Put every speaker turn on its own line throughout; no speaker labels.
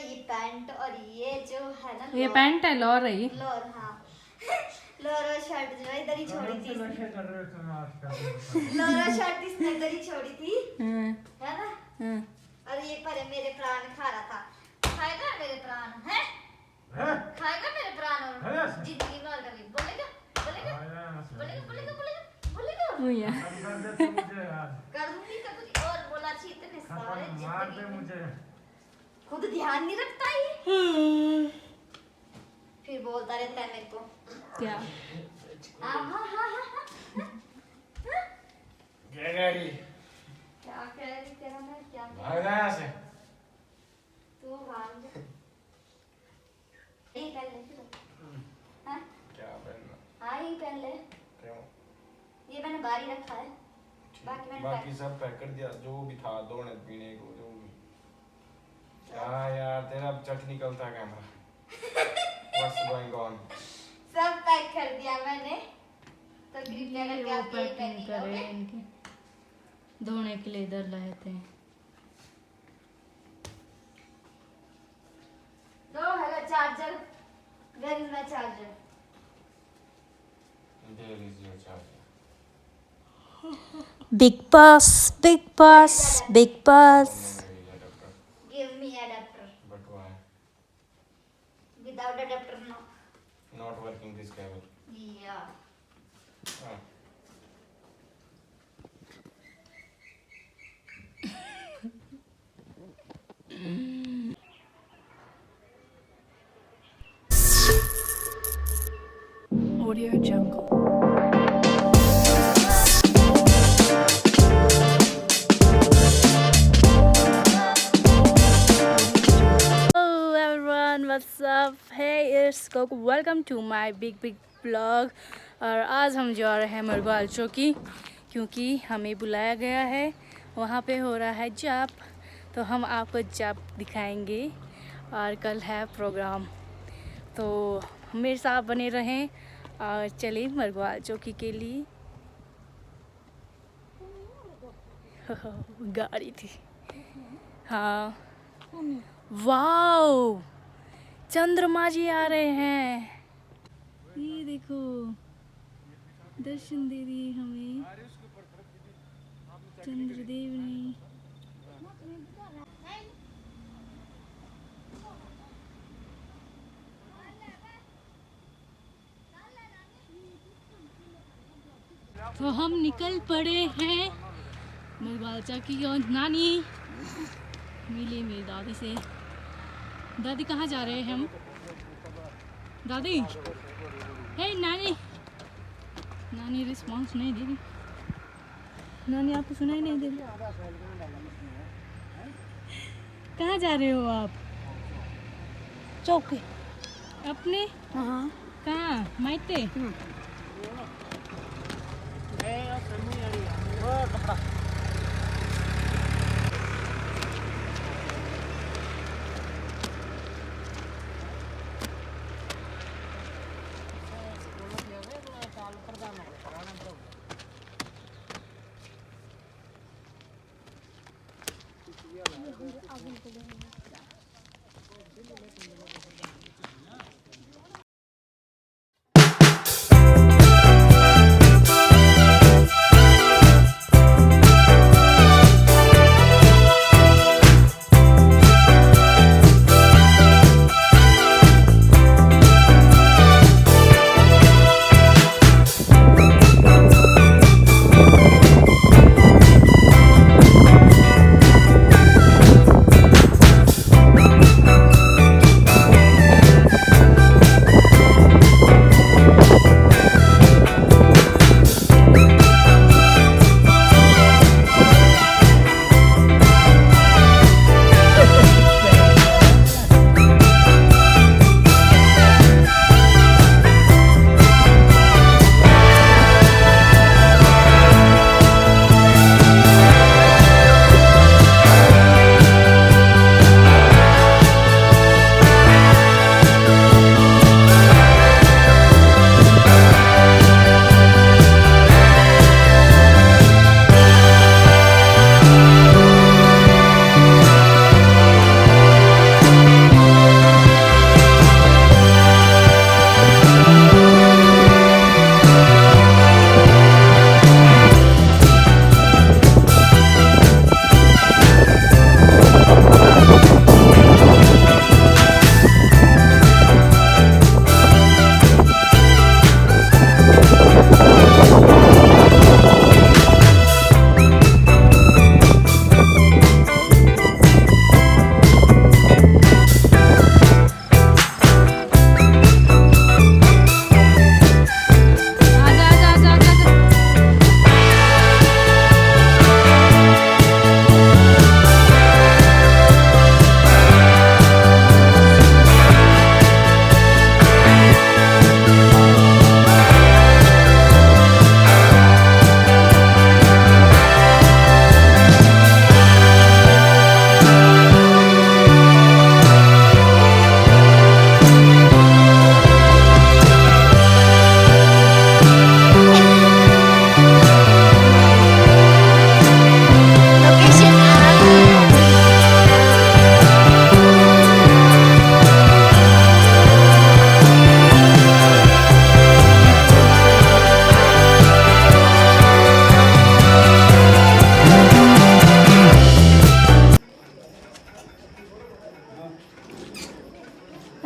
ये पैंट और ये जो है ना,
ये पैंट है लोअर है ये।
लोअर, हाँ लोअर और शर्ट जो है इधर ही छोड़ी थी, लोअर और शर्ट इसने इधर ही छोड़ी थी, है ना। और ये परे मेरे प्राण खा रहा था। खाएगा मेरे प्राण, हैं? खाएगा मेरे प्राण और जिंदगी में और कभी बोलेगा बोलेगा बोलेगा बोलेगा बोलेगा बोलेगा कर दूंगी कभी। और बोला छी इतने सारे जिंदगी खुद ध्यान नहीं रखता ये, फिर बोलता रहता है मेरे को
क्या।
क्या कह रही तेरा मैं क्या से तू भाग जा। ये पहन ले फिर, हाँ
क्या पहनना?
हाँ ये पहन ले।
क्यों?
ये मैंने बाहर ही रखा है,
बाकी सब पैक कर दिया, जो भी था दोने पीने को जो भी। क्या यार तेरा चट निकलता कैमरा। What's going on?
सब पैक कर दिया मैंने, तो कृपया करके
वो
आप ये
पैकिंग
पहनिए,
करे
ओके?
इनके धोने के लिए इधर लाए थे।
लो hello charger, where is my charger?
There is your charger.
Big boss, big boss, big boss.
Give me adaptor.
But why?
Without adaptor no.
Not working this cable.
या
Ah.
Audio Jungle.
Hello everyone, what's up? Hey, it's Coco. Welcome to my big vlog. और आज हम जा रहे हैं मरवाल चौकी, क्योंकि हमें बुलाया गया है। वहाँ पे हो रहा है जाप, तो हम आपको जाप दिखाएंगे। और कल है प्रोग्राम, तो मेरे साथ बने रहें और चलिए मरवाल चौकी के लिए। गाड़ी थी, हाँ। वाओ, चंद्रमा जी आ रहे हैं। ये देखो, दर्शन दे दिए हमें चंद्रदेव ने। तो हम निकल पड़े हैं मरवाल चौकी। और नानी मिली मेरी दादी से। दादी कहाँ जा रहे हैं हम? दादी, हे नानी। नानी रिस्पॉन्स नहीं दे रही। नानी आपको सुनाई नहीं दे रही। कहाँ जा रहे हो आप?
चौकी।
अपने?
हाँ।
कहाँ? मायके?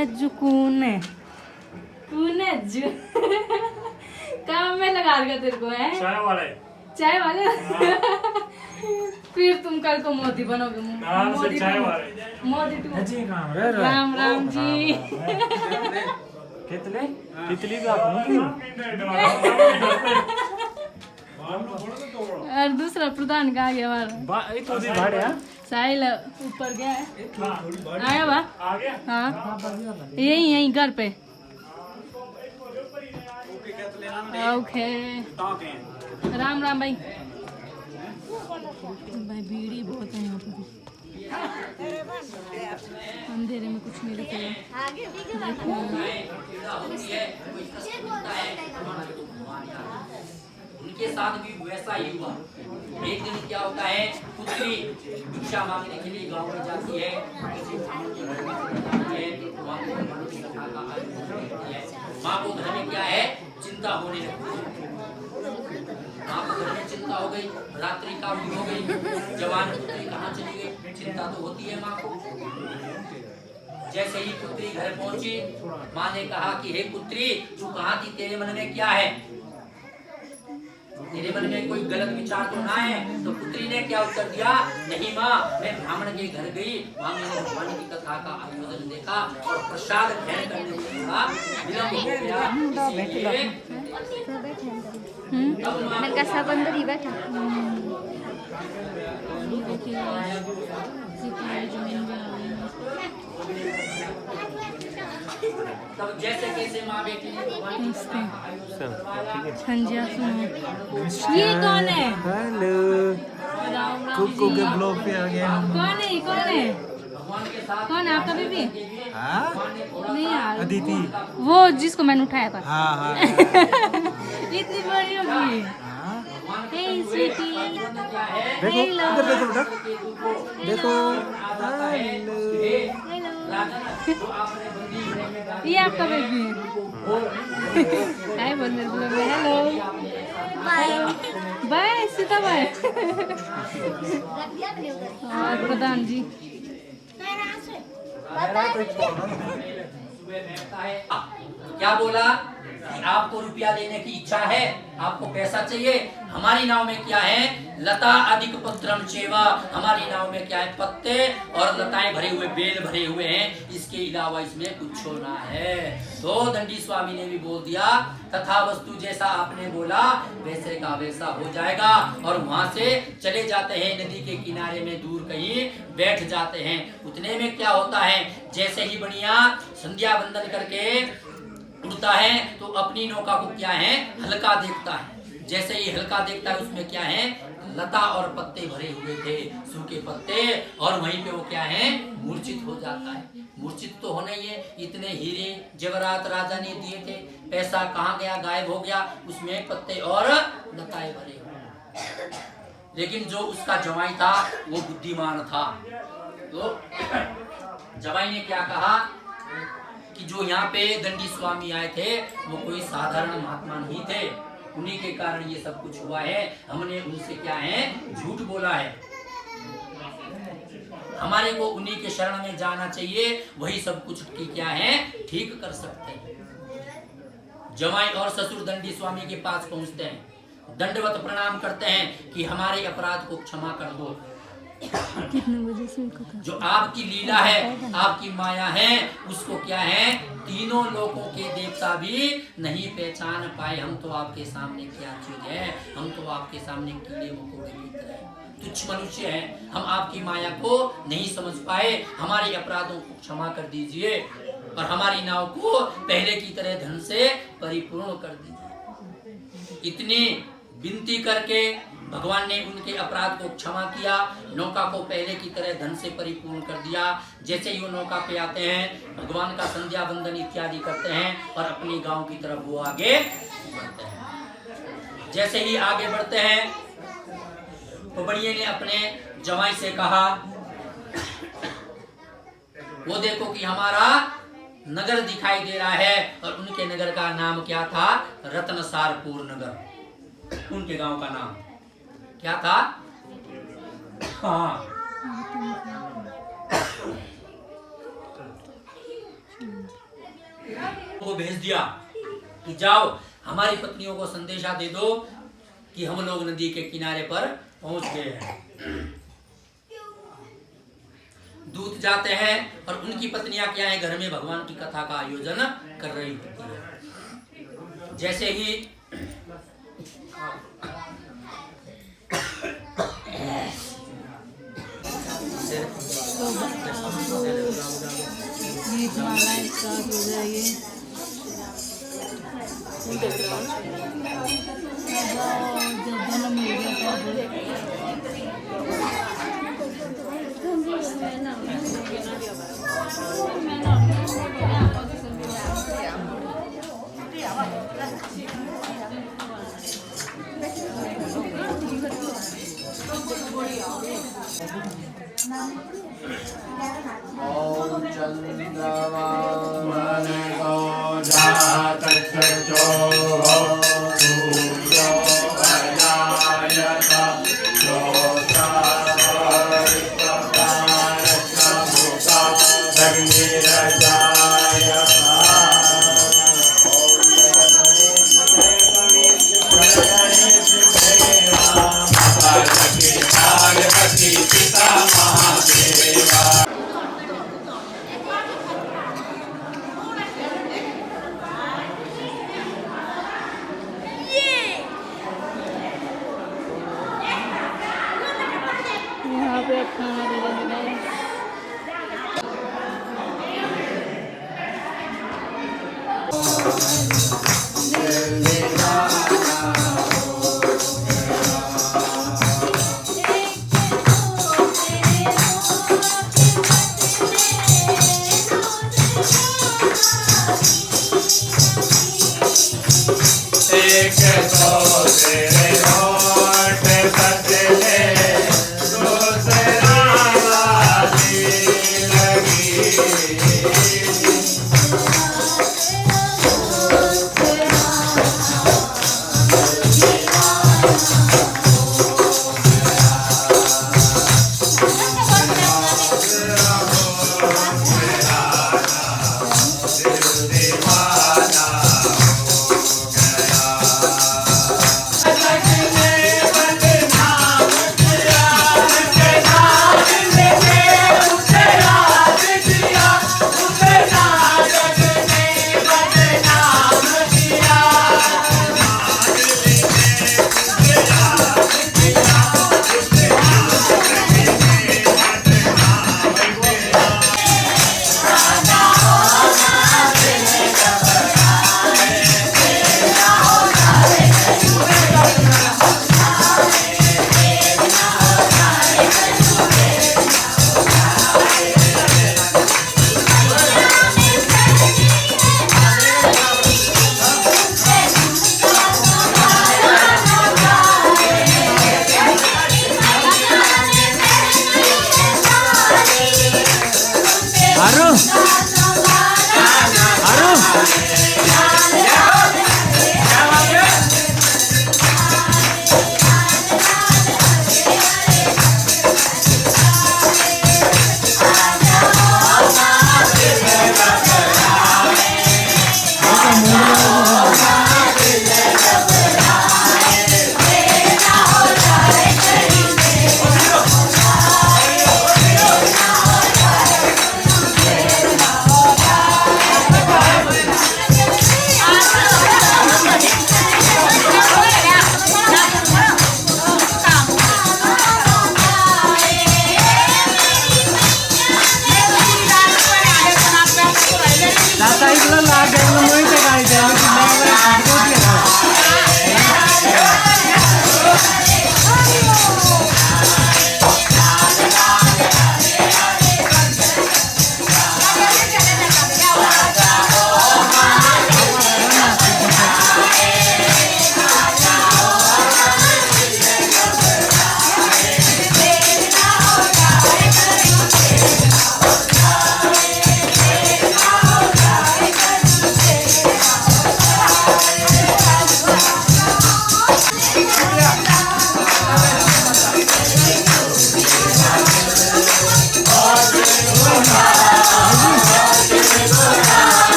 अज्जू कौन है अज्जू? काम में लगा दिया तेरे को है चाय वाले फिर तुम कल को मोदी बनोगे। मोदी मोदी राम राम जी।
तितली
और दूसरा प्रधान कहाँ गया हमारा? साहिल ऊपर गया है। आया बा? हाँ यही घर पे। ओके राम राम भाई। भाई भीड़ बहुत है यहाँ पे। अंधेरे में कुछ नहीं दिख रहा।
उनके साथ भी वैसा ही हुआ। एक दिन क्या होता है, पुत्री भिक्षा मांगने के लिए गांव में जाती है। माँ को घर में क्या है, चिंता होने लगती है। माँ को घर में चिंता हो गई, रात्रि का हो गई, जवान पुत्री कहाँ चली गई, चिंता तो होती है माँ को। जैसे ही पुत्री घर पहुंची, माँ ने कहा कि हे पुत्री, तू कहाँ थी, तेरे मन में क्या है, तेरे मन में कोई गलत विचार तो ना है? तो पुत्री ने क्या उत्तर दिया, नहीं माँ, मैं ब्राह्मण के घर गई, वहाँ मैंने भगवान की कथा का आयोजन देखा और प्रसाद ग्रहण करने के बाद विलंब हो गया,
मैं सब अंदर ही बैठा।
तब जैसे कैसे माँ बेटी
ये कौन है?
हेलो कुकू के ब्लॉग पे आ गए हम।
कौन है कौन है आपका बेबी? नहीं यार,
अदिति,
वो जिसको मैंने उठाया था।
हाँ
इतनी बड़ी होगी। हे स्वीटी,
देखो इधर देखो हेलो।
ये आपका बेबी है। हाय बोल मेरे को। Hello bye Sita bye. और प्रधान जी
क्या बोला कि आपको रुपया लेने की इच्छा है, आपको पैसा चाहिए। हमारी नाव में क्या है, लता अधिक पत्रम चेवा, हमारी नाव में क्या है, पत्ते और लताएं भरे हुए, बेल भरे हुए हैं, इसके अलावा इसमें कुछ ना है। तो दंडी स्वामी ने भी बोल दिया, तथा वस्तु जैसा आपने बोला वैसे का वैसा हो जाएगा। और वहां से चले जाते हैं, नदी के किनारे में दूर कहीं बैठ जाते हैं। उतने में क्या होता है, जैसे ही बढ़िया संध्या वंदन करके उड़ता है तो अपनी नौका को क्या है, हल्का देखता है। जैसे ही हल्का देखता है, उसमें क्या है, लता और पत्ते भरे हुए थे, सूखे पत्ते, और वहीं पे वो क्या है, मूर्छित हो जाता है। मूर्छित तो होना ही है, इतने हीरे जवाहरात राजा ने दिए थे, पैसा कहाँ गया, गायब हो गया, उसमें पत्ते और लताएं भरे हुए। लेकिन जो उसका जवाई था वो बुद्धिमान था। तो जवाई ने क्या कहा कि जो यहाँ पे दंडी स्वामी आए थे वो कोई साधारण महात्मा नहीं थे, उन्हीं के कारण ये सब कुछ हुआ है। हमने उनसे क्या है, झूठ बोला है। हमारे को उन्हीं के शरण में जाना चाहिए, वही सब कुछ की क्या है, ठीक कर सकते हैं। जमाई और ससुर दंडी स्वामी के पास पहुंचते हैं, दंडवत प्रणाम करते हैं कि हमारे अपराध को क्षमा कर दो।
कितने बजे से
जो आपकी लीला है, आपकी माया है, उसको क्या है, तीनों लोगों के देवता भी नहीं पहचान पाए। हम तो आपके सामने क्या चीज है, हम तो आपके सामने कीड़े मकोड़े की तरह तुच्छ मनुष्य हैं। हम आपकी माया को नहीं समझ पाए, हमारे अपराधों को क्षमा कर दीजिए और हमारी नाव को पहले की तरह धन से परिपूर्ण कर दीजिए। इतनी विनती करके भगवान ने उनके अपराध को क्षमा किया, नौका को पहले की तरह धन से परिपूर्ण कर दिया। जैसे ही वो नौका पे आते हैं, भगवान का संध्या वंदन इत्यादि करते हैं और अपनी गांव की तरफ वो आगे बढ़ते हैं। जैसे ही आगे बढ़ते हैं तो बढ़िया ने अपने जमाई से कहा, वो देखो कि हमारा नगर दिखाई दे रहा है, और उनके नगर का नाम क्या था, रत्नसारपुर नगर। उनके गांव का नाम क्या था, हाँ को भेज दिया कि जाओ हमारी पत्नियों को संदेशा दे दो कि हम लोग नदी के किनारे पर पहुंच गए हैं। दूत जाते हैं और उनकी पत्नियां क्या है, घर में भगवान की कथा का आयोजन कर रही होती है। जैसे ही
गीत मालाएं स्टार्ट हो जाएगी। जन्म हो गया
ओम चंद्रमा मनसो जातचो सूर्यो अजायत ज्योतिर्प्रकाशमुखा अग्निरजायत।
यहाँ पे खाना दे देंगे।
एक तो तेरे होठ पतले दूसरा वाली लगी।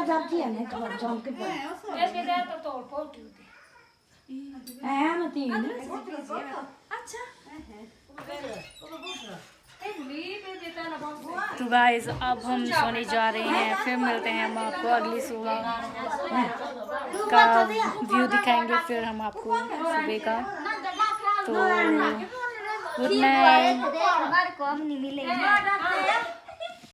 जाती है ना तो चौंक पे है ना तीन
तो गाइस अब हम सोने जा रहे हैं, फिर मिलते हैं हम आपको अगली सुबह का व्यू दिखाएंगे, फिर हम आपको सुबह का। तो गुड नाइट।
हमारे को हम नहीं मिलेंगे।